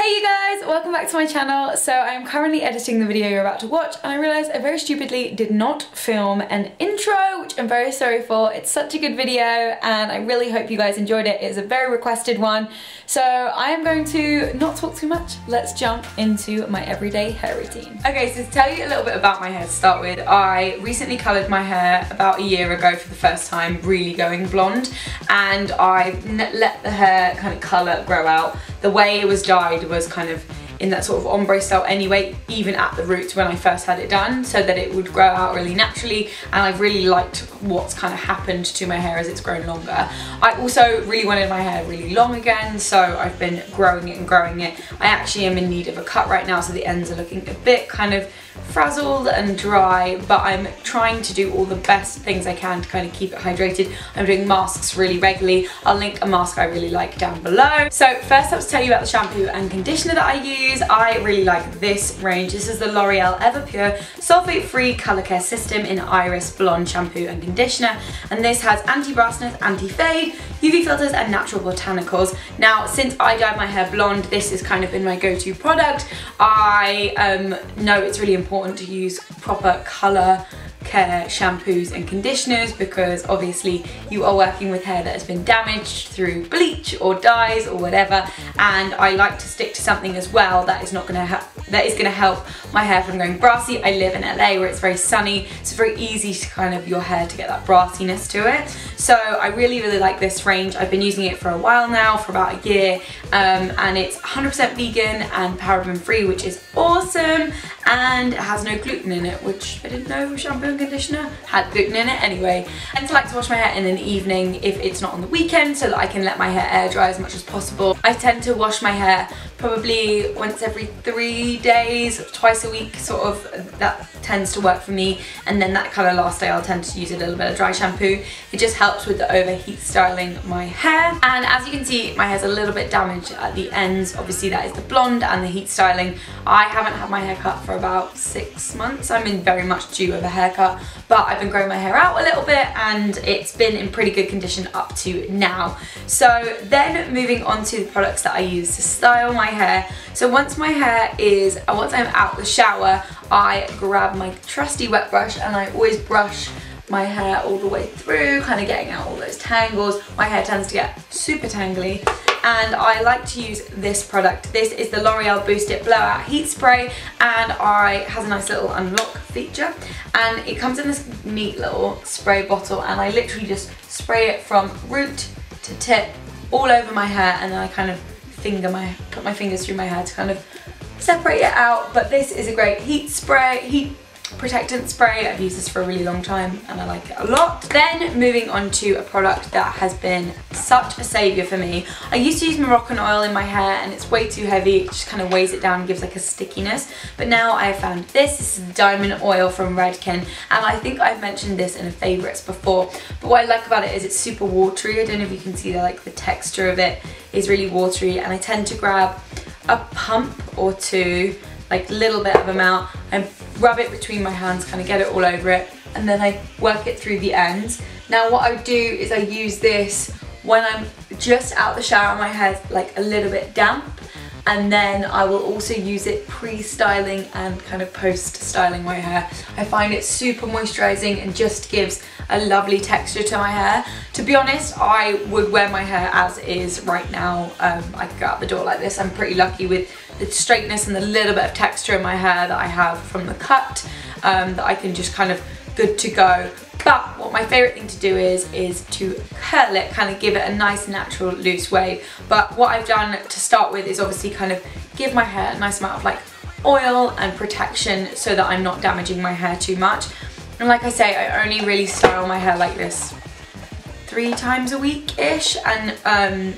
Hey you guys, welcome back to my channel. So I'm currently editing the video you're about to watch and I realised I very stupidly did not film an intro, which I'm very sorry for. It's such a good video and I really hope you guys enjoyed it. It's a very requested one. So I am going to not talk too much. Let's jump into my everyday hair routine. Okay, so to tell you a little bit about my hair to start with, I recently coloured my hair about a year ago for the first time, really going blonde, and I let the hair kind of colour grow out. The way it was dyed was kind of in that sort of ombre style anyway, even at the roots when I first had it done, so that it would grow out really naturally, and I've really liked what's kind of happened to my hair as it's grown longer. I also really wanted my hair really long again, so I've been growing it and growing it. I actually am in need of a cut right now, so the ends are looking a bit kind of frazzled and dry, but I'm trying to do all the best things I can to kind of keep it hydrated. I'm doing masks really regularly. I'll link a mask I really like down below. So first up to tell you about the shampoo and conditioner that I use. I really like this range. This is the L'Oreal Everpure Sulfate-Free Colour Care System in Iris Blonde Shampoo and Conditioner, and this has anti-brassness, anti-fade, UV filters and natural botanicals. Now, since I dyed my hair blonde, this has kind of been my go-to product. I know it's really important to use proper colour care shampoos and conditioners because obviously you are working with hair that has been damaged through bleach or dyes or whatever, and I like to stick to something as well that is going to help my hair from going brassy. I live in LA where it's very sunny, so it's very easy to kind of your hair to get that brassiness to it. So I really like this range. I've been using it for a while now, for about a year, and it's 100% vegan and paraben free, which is awesome, and it has no gluten in it, which I didn't know shampoo and conditioner had gluten in it. Anyway, I tend to like to wash my hair in an evening if it's not on the weekend, so that I can let my hair air dry as much as possible. I tend to wash my hair probably once every 3 days, twice a week, sort of. That tends to work for me, and then that kind of last day I'll tend to use a little bit of dry shampoo. It just helps with the overheat styling my hair, and as you can see my hair's a little bit damaged at the ends. Obviously that is the blonde and the heat styling. I haven't had my hair cut for about 6 months. I'm in very much due of a haircut, but I've been growing my hair out a little bit and it's been in pretty good condition up to now. So then moving on to the products that I use to style my hair. So once I'm out the shower, I grab my trusty wet brush and I always brush my hair all the way through, kind of getting out all those tangles. My hair tends to get super tangly, and I like to use this product. This is the L'Oreal Boost It Blowout Heat Spray, and it has a nice little unlock feature, and it comes in this neat little spray bottle, and I literally just spray it from root to tip all over my hair, and then I kind of put my fingers through my hair to kind of separate it out. But this is a great heat protectant spray. I've used this for a really long time and I like it a lot. Then moving on to a product that has been such a saviour for me. I used to use Moroccan oil in my hair and it's way too heavy. It just kind of weighs it down and gives like a stickiness. But now I have found this. This is diamond oil from Redken, and I think I've mentioned this in a favourites before. But what I like about it is it's super watery. I don't know if you can see that, like the texture of it is really watery, and I tend to grab a pump or two, like a little bit of amount, and rub it between my hands, kind of get it all over it, and then I work it through the ends. Now what I do is I use this when I'm just out the shower and my hair's like a little bit damp, and then I will also use it pre-styling and kind of post-styling my hair. I find it super moisturising and just gives a lovely texture to my hair. To be honest, I would wear my hair as is right now. I could go out the door like this. I'm pretty lucky with the straightness and the little bit of texture in my hair that I have from the cut, that I can just kind of good to go. But what my favourite thing to do is to curl it, kind of give it a nice natural loose wave. But what I've done to start with is obviously kind of give my hair a nice amount of like oil and protection so that I'm not damaging my hair too much. And like I say, I only really style my hair like this 3 times a week-ish, and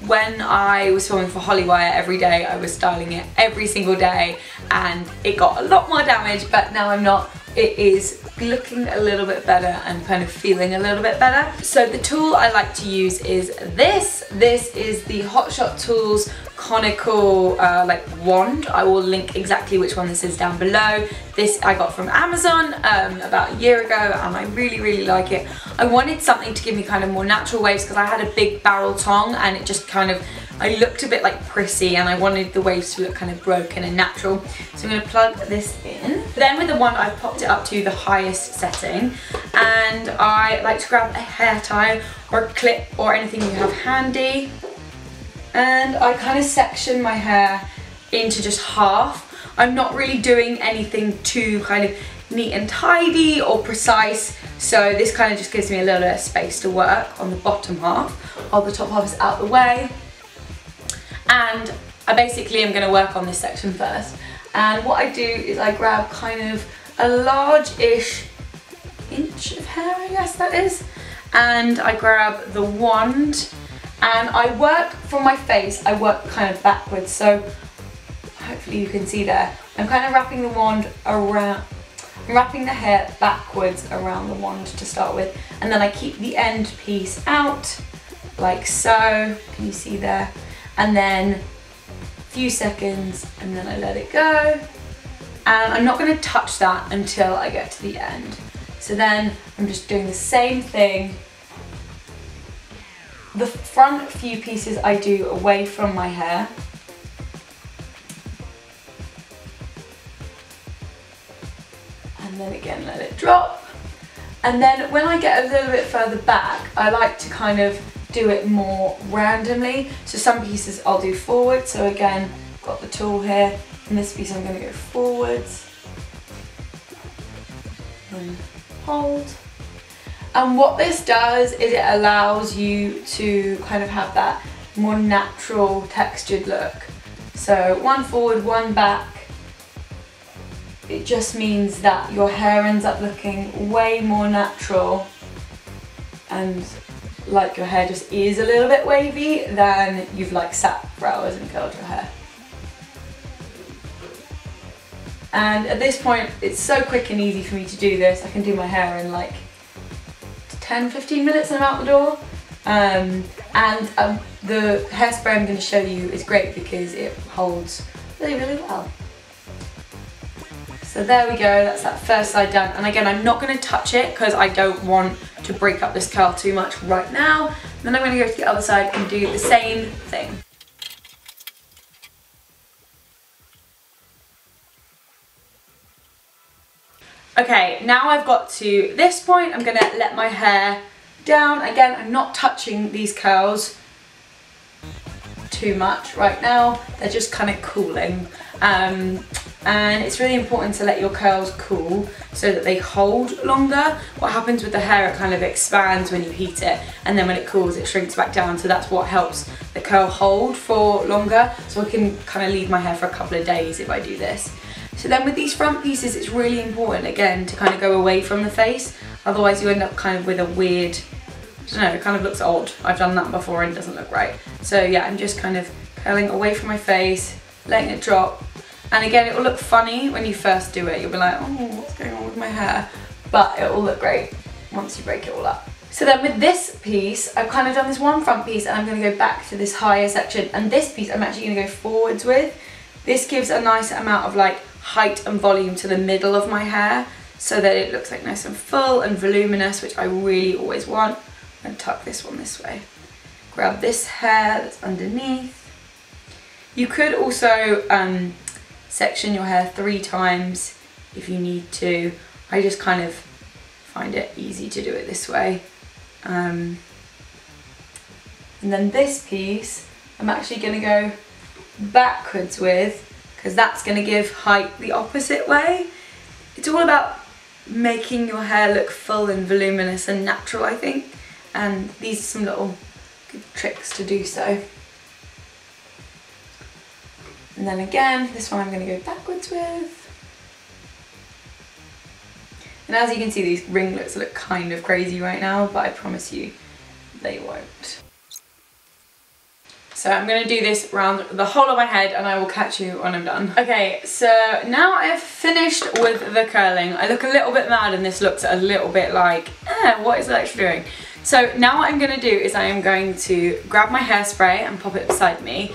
when I was filming for Hollywire every day, I was styling it every single day, and it got a lot more damage, but now I'm not. It is looking a little bit better and kind of feeling a little bit better. So the tool I like to use is this. This is the Hot Shot Tools conical like wand. I will link exactly which one this is down below. This I got from Amazon about a year ago, and I really like it. I wanted something to give me kind of more natural waves because I had a big barrel tong and it just kind of I looked a bit like prissy and I wanted the waves to look kind of broken and natural. So I'm going to plug this in. Then with the wand, I've popped it up to the highest setting, and I like to grab a hair tie or a clip or anything you have handy, and I kind of section my hair into just half. I'm not really doing anything too kind of neat and tidy or precise, so this kind of just gives me a little bit of space to work on the bottom half while the top half is out the way. And I basically am going to work on this section first, and what I do is I grab kind of a large-ish inch of hair, I guess that is, and I grab the wand and I work from my face, I work kind of backwards, so hopefully you can see there. I'm kind of wrapping the wand around, I'm wrapping the hair backwards around the wand to start with, and then I keep the end piece out like so, can you see there? And then a few seconds and then I let it go, and I'm not going to touch that until I get to the end. So then I'm just doing the same thing. The front few pieces I do away from my hair. And then again let it drop. And then when I get a little bit further back, I like to kind of do it more randomly. So some pieces I'll do forward. So again, got the tool here. And this piece I'm going to go forwards. And hold. And what this does is it allows you to kind of have that more natural textured look. So one forward, one back. It just means that your hair ends up looking way more natural and like your hair just is a little bit wavy than you've like sat for hours and curled your hair. And at this point, it's so quick and easy for me to do this. I can do my hair in like 10-15 minutes and I'm out the door. The hairspray I'm going to show you is great because it holds really, really well. So there we go, that's that first side done. And again, I'm not going to touch it because I don't want to break up this curl too much right now. Then I'm going to go to the other side and do the same thing. Okay, now I've got to this point, I'm going to let my hair down. Again, I'm not touching these curls too much right now. They're just kind of cooling. And it's really important to let your curls cool so that they hold longer. What happens with the hair, it kind of expands when you heat it, and then when it cools it shrinks back down, so that's what helps the curl hold for longer. So I can kind of leave my hair for a couple of days if I do this. So then with these front pieces, it's really important again to kind of go away from the face, otherwise you end up kind of with a weird, I don't know, it kind of looks odd. I've done that before and it doesn't look right. So yeah, I'm just kind of curling away from my face, letting it drop. And again, it will look funny when you first do it. You'll be like, oh, what's going on with my hair? But it will look great once you break it all up. So then with this piece, I've kind of done this one front piece and I'm going to go back to this higher section. And this piece I'm actually going to go forwards with. This gives a nice amount of like height and volume to the middle of my hair so that it looks like nice and full and voluminous, which I really always want. I'm going to tuck this one this way. Grab this hair that's underneath. You could also section your hair 3 times if you need to. I just kind of find it easy to do it this way. And then this piece I'm actually going to go backwards with, because that's going to give height the opposite way. It's all about making your hair look full and voluminous and natural, I think, and these are some little good tricks to do so. And then again, this one I'm going to go backwards with. And as you can see, these ringlets look kind of crazy right now, but I promise you they won't. So I'm going to do this around the whole of my head and I will catch you when I'm done. Okay, so now I've finished with the curling. I look a little bit mad and this looks a little bit like, what is Electra doing? So now what I'm going to do is I am going to grab my hairspray and pop it beside me.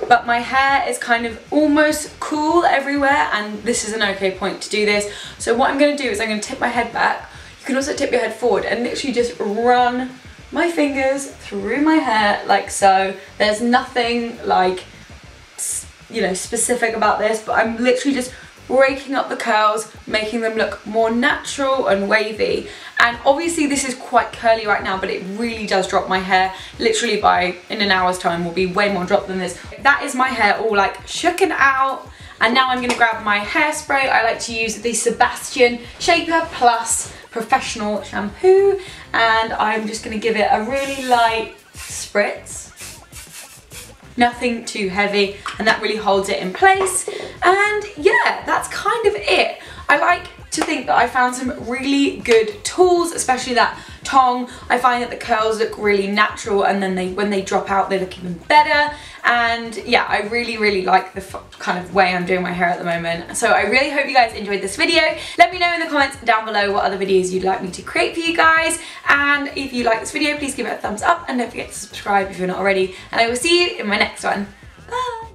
But my hair is kind of almost cool everywhere and this is an okay point to do this. So what I'm going to do is I'm going to tip my head back. You can also tip your head forward and literally just run my fingers through my hair like so. There's nothing like, you know, specific about this, but I'm literally just raking up the curls, making them look more natural and wavy. And obviously this is quite curly right now, but it really does drop my hair. Literally in an hour's time will be way more drop than this. That is my hair all like shooken out. And now I'm gonna grab my hairspray. I like to use the Sebastian Shaper Plus Professional Shampoo. And I'm just gonna give it a really light spritz. Nothing too heavy, and that really holds it in place. And yeah, that's kind of it. I like to think that I found some really good tools, especially that tong. I find that the curls look really natural, and then when they drop out they look even better. And yeah, I really like the kind of way I'm doing my hair at the moment. So I really hope you guys enjoyed this video. Let me know in the comments down below what other videos you'd like me to create for you guys. And if you like this video, please give it a thumbs up and don't forget to subscribe if you're not already. And I will see you in my next one. Bye!